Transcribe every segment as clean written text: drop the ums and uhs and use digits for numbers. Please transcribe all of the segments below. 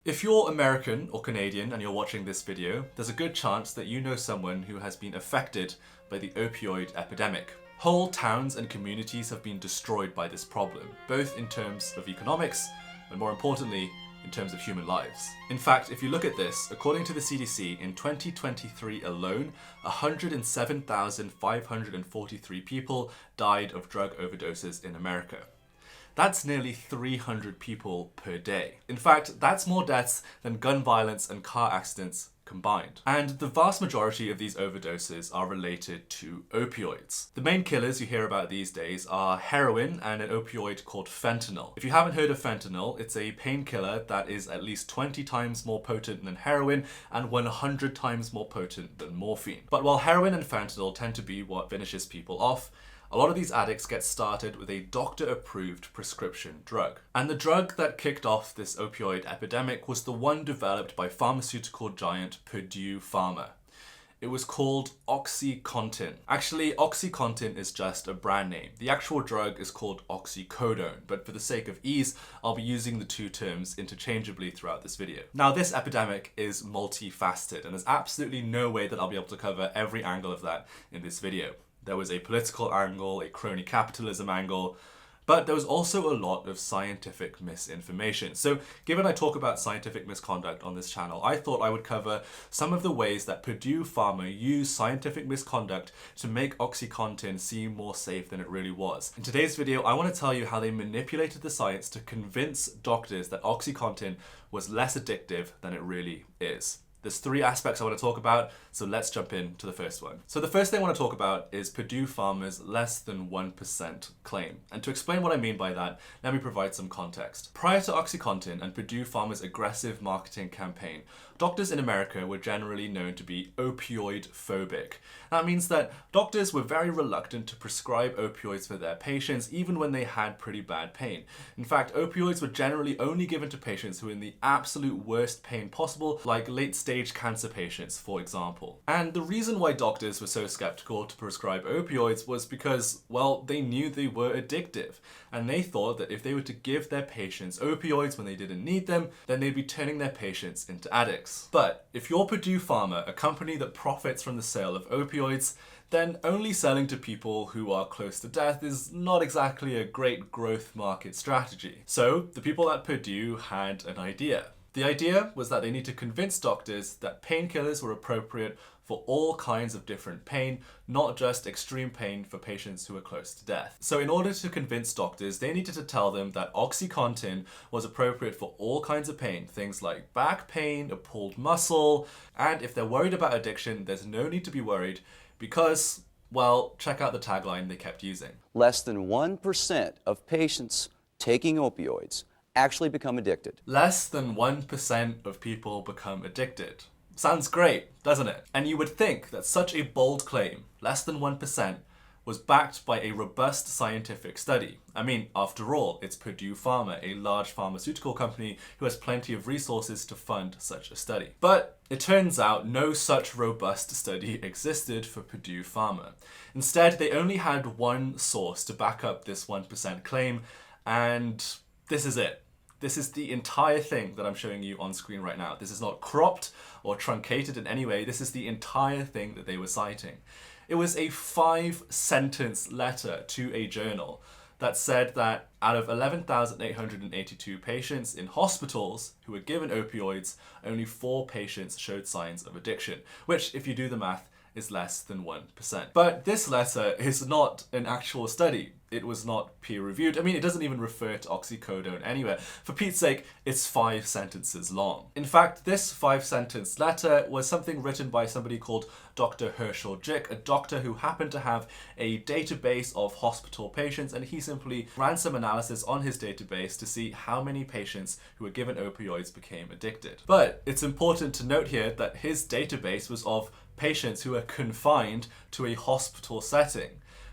If you're American or Canadian and you're watching this video, there's a good chance that you know someone who has been affected by the opioid epidemic. Whole towns and communities have been destroyed by this problem, both in terms of economics, but more importantly, in terms of human lives. In fact, if you look at this, according to the CDC, in 2023 alone, 107,543 people died of drug overdoses in America. That's nearly 300 people per day. In fact, that's more deaths than gun violence and car accidents combined. And the vast majority of these overdoses are related to opioids. The main killers you hear about these days are heroin and an opioid called fentanyl. If you haven't heard of fentanyl, it's a painkiller that is at least 20 times more potent than heroin and 100 times more potent than morphine. But while heroin and fentanyl tend to be what finishes people off, a lot of these addicts get started with a doctor-approved prescription drug. And the drug that kicked off this opioid epidemic was the one developed by pharmaceutical giant Purdue Pharma. It was called OxyContin. Actually, OxyContin is just a brand name. The actual drug is called oxycodone, but for the sake of ease, I'll be using the two terms interchangeably throughout this video. Now, this epidemic is multifaceted, and there's absolutely no way that I'll be able to cover every angle of that in this video. There was a political angle, a crony capitalism angle, but there was also a lot of scientific misinformation. So given I talk about scientific misconduct on this channel, I thought I would cover some of the ways that Purdue Pharma used scientific misconduct to make OxyContin seem more safe than it really was. In today's video, I want to tell you how they manipulated the science to convince doctors that OxyContin was less addictive than it really is. There's three aspects I want to talk about, so let's jump into the first one. So the first thing I want to talk about is Purdue Pharma's less than 1% claim. And to explain what I mean by that, let me provide some context. Prior to OxyContin and Purdue Pharma's aggressive marketing campaign, doctors in America were generally known to be opioid phobic. That means that doctors were very reluctant to prescribe opioids for their patients, even when they had pretty bad pain. In fact, opioids were generally only given to patients who were in the absolute worst pain possible, like late-stage cancer patients, for example. And the reason why doctors were so skeptical to prescribe opioids was because, well, they knew they were addictive. And they thought that if they were to give their patients opioids when they didn't need them, then they'd be turning their patients into addicts. But if you're Purdue Pharma, a company that profits from the sale of opioids, then only selling to people who are close to death is not exactly a great growth market strategy. So the people at Purdue had an idea. The idea was that they need to convince doctors that painkillers were appropriate for all kinds of different pain, not just extreme pain for patients who are close to death. So in order to convince doctors, they needed to tell them that OxyContin was appropriate for all kinds of pain, things like back pain, a pulled muscle, and if they're worried about addiction, there's no need to be worried because, well, check out the tagline they kept using. Less than 1% of patients taking opioids actually become addicted. Less than 1% of people become addicted. Sounds great, doesn't it? And you would think that such a bold claim, less than 1%, was backed by a robust scientific study. I mean, after all, it's Purdue Pharma, a large pharmaceutical company who has plenty of resources to fund such a study. But it turns out no such robust study existed for Purdue Pharma. Instead, they only had one source to back up this 1% claim, and this is it. This is the entire thing that I'm showing you on screen right now. This is not cropped or truncated in any way. This is the entire thing that they were citing. It was a 5-sentence letter to a journal that said that out of 11,882 patients in hospitals who were given opioids, only 4 patients showed signs of addiction, which, if you do the math, is less than 1%. But this letter is not an actual study. It was not peer-reviewed. I mean, it doesn't even refer to oxycodone anywhere. For Pete's sake, it's 5 sentences long. In fact, this 5-sentence letter was something written by somebody called Dr. Herschel Jick, a doctor who happened to have a database of hospital patients, and he simply ran some analysis on his database to see how many patients who were given opioids became addicted. But it's important to note here that his database was of patients who are confined to a hospital setting.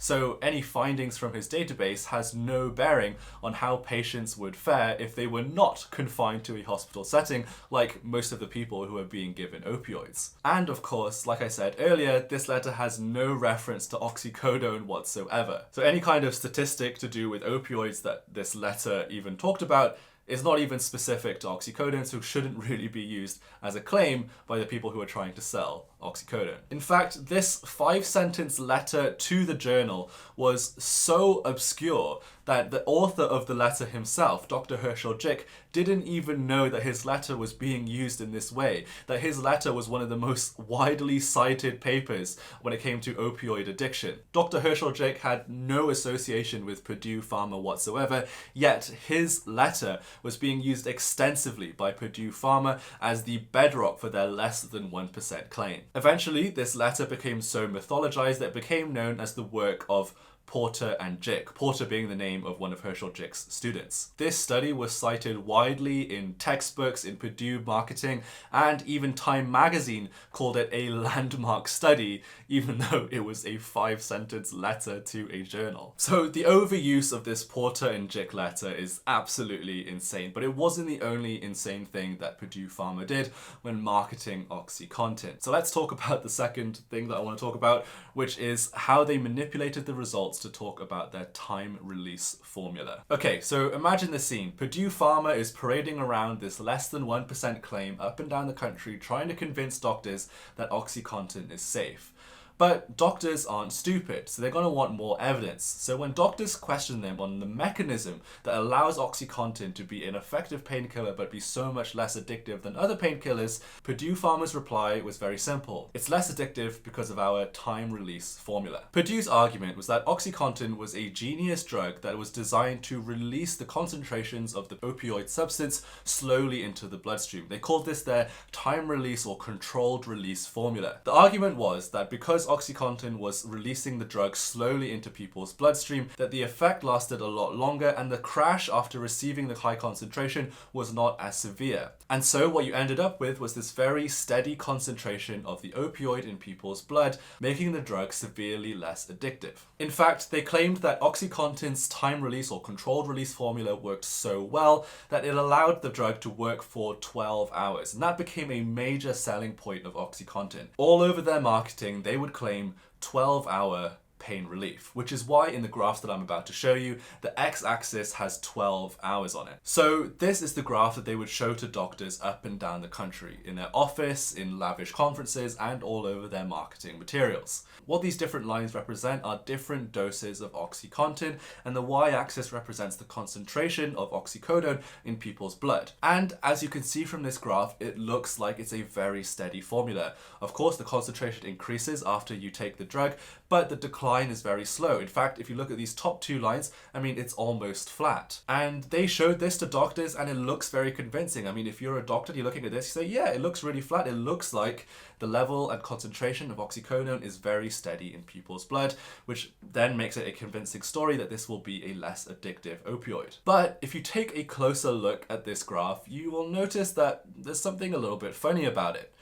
So any findings from his database has no bearing on how patients would fare if they were not confined to a hospital setting, like most of the people who are being given opioids. And of course, like I said earlier, this letter has no reference to oxycodone whatsoever. So any kind of statistic to do with opioids that this letter even talked about is not even specific to oxycodone, so shouldn't really be used as a claim by the people who are trying to sell oxycodone. In fact, this 5-sentence letter to the journal was so obscure that the author of the letter himself, Dr. Herschel Jick, didn't even know that his letter was being used in this way, that his letter was one of the most widely cited papers when it came to opioid addiction. Dr. Herschel Jick had no association with Purdue Pharma whatsoever, yet his letter was being used extensively by Purdue Pharma as the bedrock for their less than 1% claim. Eventually, this letter became so mythologized that it became known as the work of Porter and Jick, Porter being the name of one of Herschel Jick's students. This study was cited widely in textbooks, in Purdue marketing, and even Time magazine called it a landmark study, even though it was a 5-sentence letter to a journal. So the overuse of this Porter and Jick letter is absolutely insane, but it wasn't the only insane thing that Purdue Pharma did when marketing OxyContin. So let's talk about the second thing that I want to talk about, which is how they manipulated the results to talk about their time release formula. Okay, so imagine the scene. Purdue Pharma is parading around this less than 1% claim up and down the country, trying to convince doctors that OxyContin is safe. But doctors aren't stupid, so they're going to want more evidence. So when doctors question them on the mechanism that allows OxyContin to be an effective painkiller but be so much less addictive than other painkillers, Purdue Pharma's reply was very simple. It's less addictive because of our time release formula. Purdue's argument was that OxyContin was a genius drug that was designed to release the concentrations of the opioid substance slowly into the bloodstream. They called this their time release or controlled release formula. The argument was that because OxyContin was releasing the drug slowly into people's bloodstream, that the effect lasted a lot longer and the crash after receiving the high concentration was not as severe. And so what you ended up with was this very steady concentration of the opioid in people's blood, making the drug severely less addictive. In fact, they claimed that OxyContin's time release or controlled release formula worked so well that it allowed the drug to work for 12 hours. And that became a major selling point of OxyContin. All over their marketing, they would claim 12-hour pain relief, which is why in the graphs that I'm about to show you, the x-axis has 12 hours on it. So this is the graph that they would show to doctors up and down the country, in their office, in lavish conferences, and all over their marketing materials. What these different lines represent are different doses of OxyContin, and the y-axis represents the concentration of oxycodone in people's blood. And as you can see from this graph, it looks like it's a very steady formula. Of course, the concentration increases after you take the drug, but the decline is very slow. In fact, if you look at these top two lines, I mean, it's almost flat. And they showed this to doctors and it looks very convincing. I mean, if you're a doctor, you're looking at this, you say, yeah, it looks really flat. It looks like the level and concentration of oxycodone is very steady in people's blood, which then makes it a convincing story that this will be a less addictive opioid. But if you take a closer look at this graph, you will notice that there's something a little bit funny about it.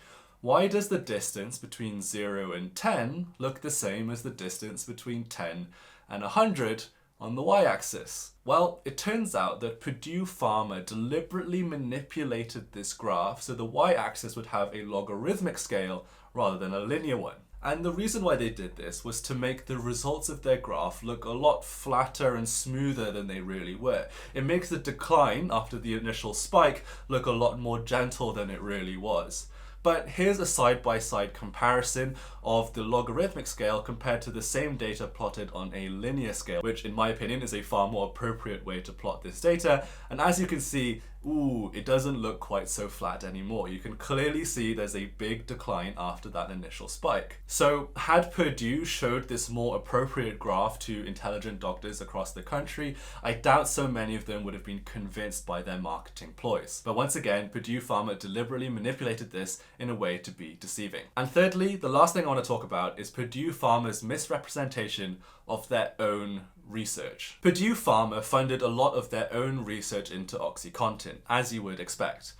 Why does the distance between 0 and 10 look the same as the distance between 10 and 100 on the y-axis? Well, it turns out that Purdue Pharma deliberately manipulated this graph so the y-axis would have a logarithmic scale rather than a linear one. And the reason why they did this was to make the results of their graph look a lot flatter and smoother than they really were. It makes the decline after the initial spike look a lot more gentle than it really was. But here's a side-by-side comparison of the logarithmic scale compared to the same data plotted on a linear scale, which in my opinion is a far more appropriate way to plot this data. And as you can see, it doesn't look quite so flat anymore. You can clearly see there's a big decline after that initial spike. So had Purdue showed this more appropriate graph to intelligent doctors across the country, I doubt so many of them would have been convinced by their marketing ploys. But once again, Purdue Pharma deliberately manipulated this in a way to be deceiving. And thirdly, the last thing I want to talk about is Purdue Pharma's misrepresentation of their own research. Purdue Pharma funded a lot of their own research into OxyContin, as you would expect.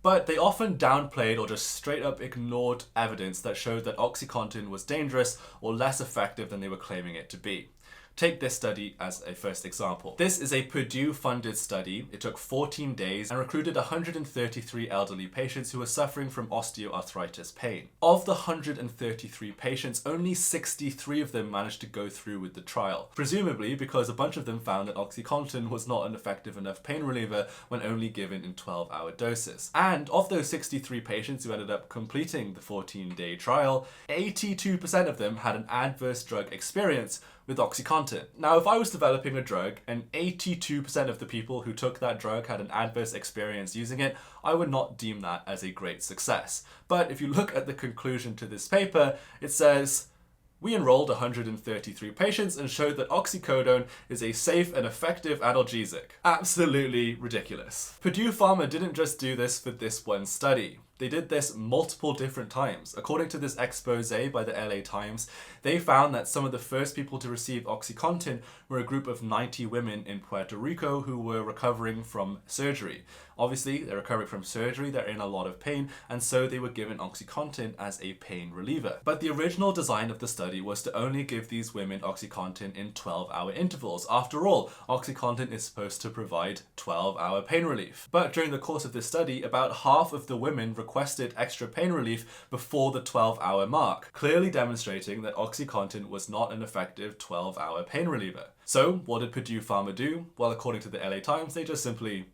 But they often downplayed or just straight up ignored evidence that showed that OxyContin was dangerous or less effective than they were claiming it to be. Take this study as a first example. This is a Purdue-funded study. It took 14 days and recruited 133 elderly patients who were suffering from osteoarthritis pain. Of the 133 patients, only 63 of them managed to go through with the trial, presumably because a bunch of them found that OxyContin was not an effective enough pain reliever when only given in 12-hour doses. And of those 63 patients who ended up completing the 14-day trial, 82% of them had an adverse drug experience with OxyContin. Now, if I was developing a drug and 82% of the people who took that drug had an adverse experience using it, I would not deem that as a great success. But if you look at the conclusion to this paper, it says, we enrolled 133 patients and showed that oxycodone is a safe and effective analgesic. Absolutely ridiculous. Purdue Pharma didn't just do this for this one study. They did this multiple different times. According to this expose by the LA Times, they found that some of the first people to receive OxyContin were a group of 90 women in Puerto Rico who were recovering from surgery. Obviously, they're recovering from surgery, they're in a lot of pain, and so they were given OxyContin as a pain reliever. But the original design of the study was to only give these women OxyContin in 12-hour intervals. After all, OxyContin is supposed to provide 12-hour pain relief. But during the course of this study, about half of the women requested extra pain relief before the 12-hour mark, clearly demonstrating that OxyContin was not an effective 12-hour pain reliever. So what did Purdue Pharma do? Well, according to the LA Times, they just simply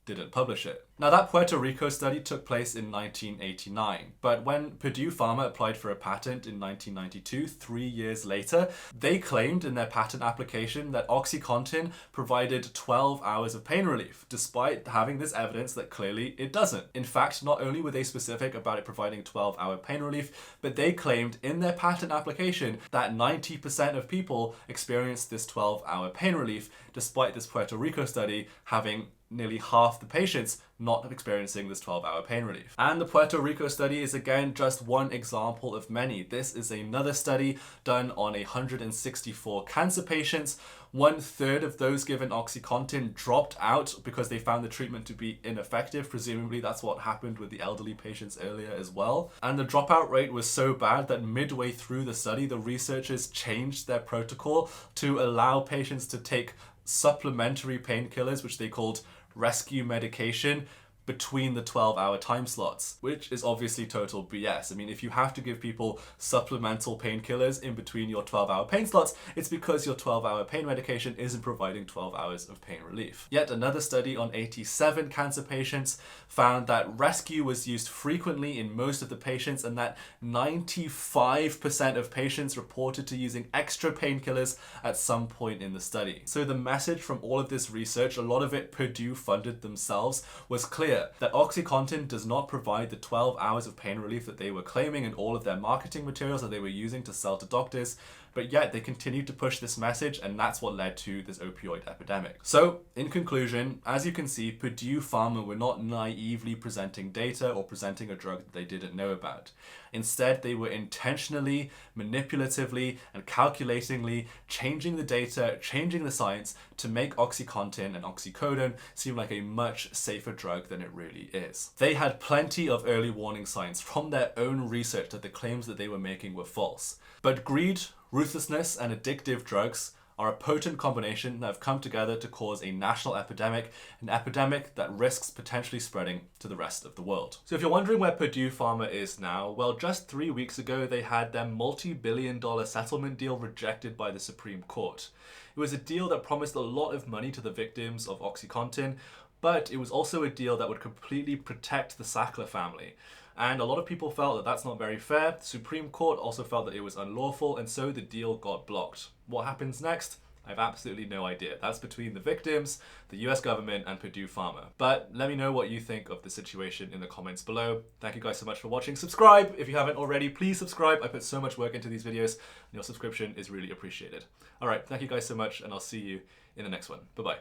didn't publish it. Now, that Puerto Rico study took place in 1989, but when Purdue Pharma applied for a patent in 1992, 3 years later, they claimed in their patent application that OxyContin provided 12 hours of pain relief, despite having this evidence that clearly it doesn't. In fact, not only were they specific about it providing 12-hour pain relief, but they claimed in their patent application that 90% of people experienced this 12-hour pain relief, despite this Puerto Rico study having nearly half the patients not experiencing this 12-hour pain relief. And the Puerto Rico study is again just one example of many. This is another study done on 164 cancer patients. 1/3 of those given OxyContin dropped out because they found the treatment to be ineffective. Presumably that's what happened with the elderly patients earlier as well. And the dropout rate was so bad that midway through the study, the researchers changed their protocol to allow patients to take supplementary painkillers, which they called rescue medication, between the 12-hour time slots, which is obviously total BS. I mean, if you have to give people supplemental painkillers in between your 12-hour pain slots, it's because your 12-hour pain medication isn't providing 12 hours of pain relief. Yet another study on 87 cancer patients found that rescue was used frequently in most of the patients, and that 95% of patients reported to using extra painkillers at some point in the study. So the message from all of this research, a lot of it Purdue funded themselves, was clear that OxyContin does not provide the 12 hours of pain relief that they were claiming in all of their marketing materials that they were using to sell to doctors, but yet they continued to push this message, and that's what led to this opioid epidemic. So, in conclusion, as you can see, Purdue Pharma were not naively presenting data or presenting a drug that they didn't know about. Instead, they were intentionally, manipulatively, and calculatingly changing the data, changing the science to make OxyContin and oxycodone seem like a much safer drug than it really is. They had plenty of early warning signs from their own research that the claims that they were making were false. But greed, ruthlessness, and addictive drugs are a potent combination that have come together to cause a national epidemic, an epidemic that risks potentially spreading to the rest of the world. So if you're wondering where Purdue Pharma is now, well, just 3 weeks ago they had their multi-billion-dollar settlement deal rejected by the Supreme Court. It was a deal that promised a lot of money to the victims of OxyContin, but it was also a deal that would completely protect the Sackler family. And a lot of people felt that that's not very fair. The Supreme Court also felt that it was unlawful, and so the deal got blocked. What happens next? I have absolutely no idea. That's between the victims, the US government, and Purdue Pharma. But let me know what you think of the situation in the comments below. Thank you guys so much for watching. Subscribe if you haven't already. Please subscribe. I put so much work into these videos, and your subscription is really appreciated. All right, thank you guys so much, and I'll see you in the next one. Bye-bye.